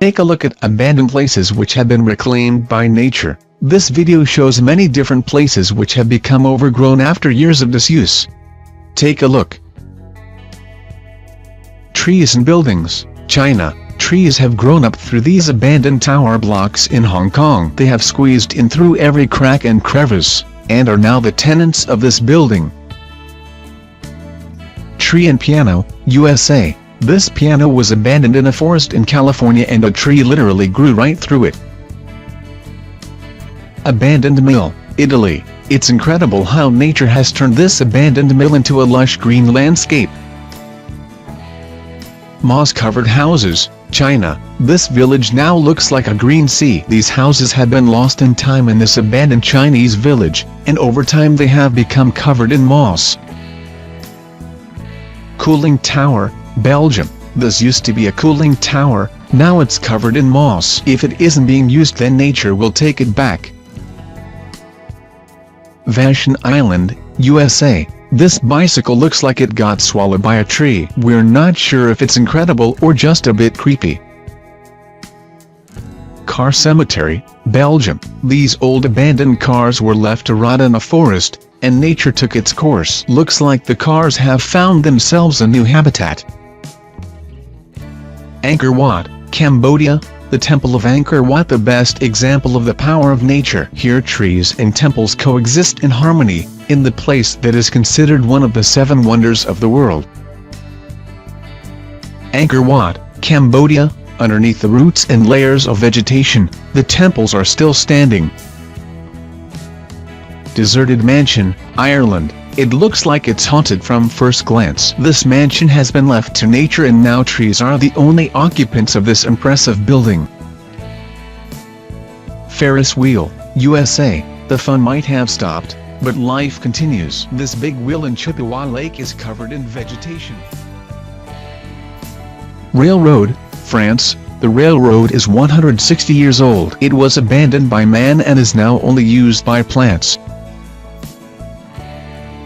Take a look at abandoned places which have been reclaimed by nature. This video shows many different places which have become overgrown after years of disuse. Take a look. Trees and buildings, China. Trees have grown up through these abandoned tower blocks in Hong Kong. They have squeezed in through every crack and crevice, and are now the tenants of this building. Tree and piano, USA. This piano was abandoned in a forest in California and a tree literally grew right through it. Abandoned mill, Italy. It's incredible how nature has turned this abandoned mill into a lush green landscape. Moss-covered houses, China. This village now looks like a green sea. These houses had been lost in time in this abandoned Chinese village, and over time they have become covered in moss. Cooling tower, Belgium. This used to be a cooling tower, now it's covered in moss. If it isn't being used, then nature will take it back. Vashon Island, USA. This bicycle looks like it got swallowed by a tree. We're not sure if it's incredible or just a bit creepy. Car cemetery, Belgium. These old abandoned cars were left to rot in a forest, and nature took its course. Looks like the cars have found themselves a new habitat. Angkor Wat, Cambodia. The Temple of Angkor Wat, the best example of the power of nature. Here trees and temples coexist in harmony, in the place that is considered one of the 7 wonders of the world. Angkor Wat, Cambodia. Underneath the roots and layers of vegetation, the temples are still standing. Deserted mansion, Ireland. It looks like it's haunted from first glance. This mansion has been left to nature and now trees are the only occupants of this impressive building. Ferris wheel, USA. The fun might have stopped, but life continues. This big wheel in Chippewa Lake is covered in vegetation. Railroad, France. The railroad is 160 years old. It was abandoned by man and is now only used by plants.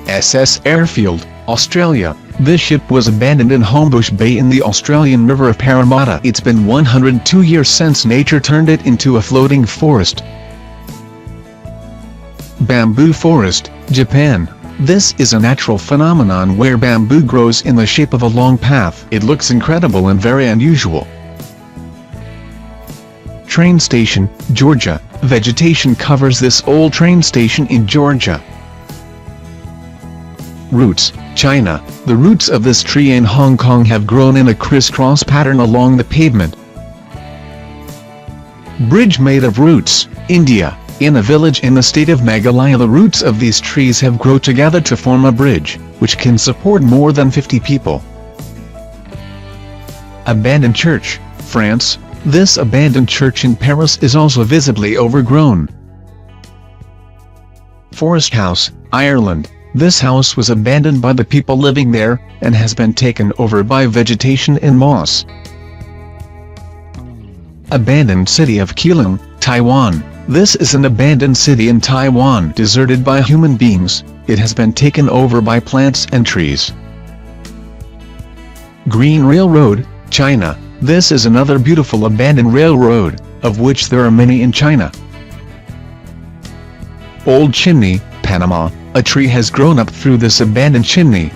SS Airfield, Australia. This ship was abandoned in Homebush Bay in the Australian River of Parramatta. It's been 102 years since nature turned it into a floating forest. Bamboo forest, Japan. This is a natural phenomenon where bamboo grows in the shape of a long path. It looks incredible and very unusual. Train station, Georgia. Vegetation covers this old train station in Georgia. Roots, China. The roots of this tree in Hong Kong have grown in a crisscross pattern along the pavement. Bridge made of roots, India. In a village in the state of Meghalaya, the roots of these trees have grown together to form a bridge, which can support more than 50 people. Abandoned church, France. This abandoned church in Paris is also visibly overgrown. Forest house, Ireland. This house was abandoned by the people living there, and has been taken over by vegetation and moss. Abandoned city of Keelung, Taiwan. This is an abandoned city in Taiwan, deserted by human beings. It has been taken over by plants and trees. Green Railroad, China. This is another beautiful abandoned railroad, of which there are many in China. Old chimney, Panama. A tree has grown up through this abandoned chimney.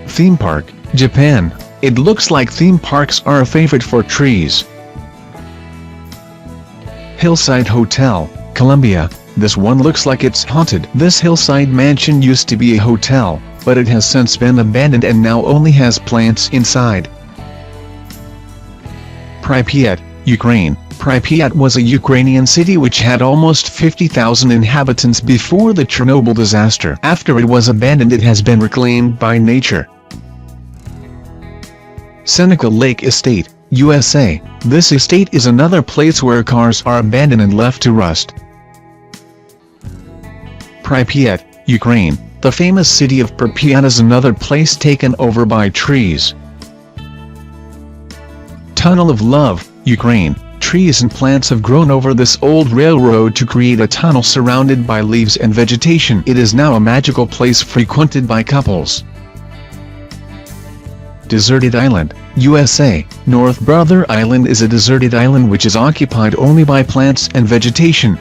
Theme park, Japan. It looks like theme parks are a favorite for trees. Hillside Hotel, Colombia. This one looks like it's haunted. This hillside mansion used to be a hotel, but it has since been abandoned and now only has plants inside. Pripyat, Ukraine. Pripyat was a Ukrainian city which had almost 50,000 inhabitants before the Chernobyl disaster. After it was abandoned, it has been reclaimed by nature. Seneca Lake Estate, USA. This estate is another place where cars are abandoned and left to rust. Pripyat, Ukraine. The famous city of Pripyat is another place taken over by trees. Tunnel of Love, Ukraine. Trees and plants have grown over this old railroad to create a tunnel surrounded by leaves and vegetation. It is now a magical place frequented by couples. Deserted Island, USA. North Brother Island is a deserted island which is occupied only by plants and vegetation.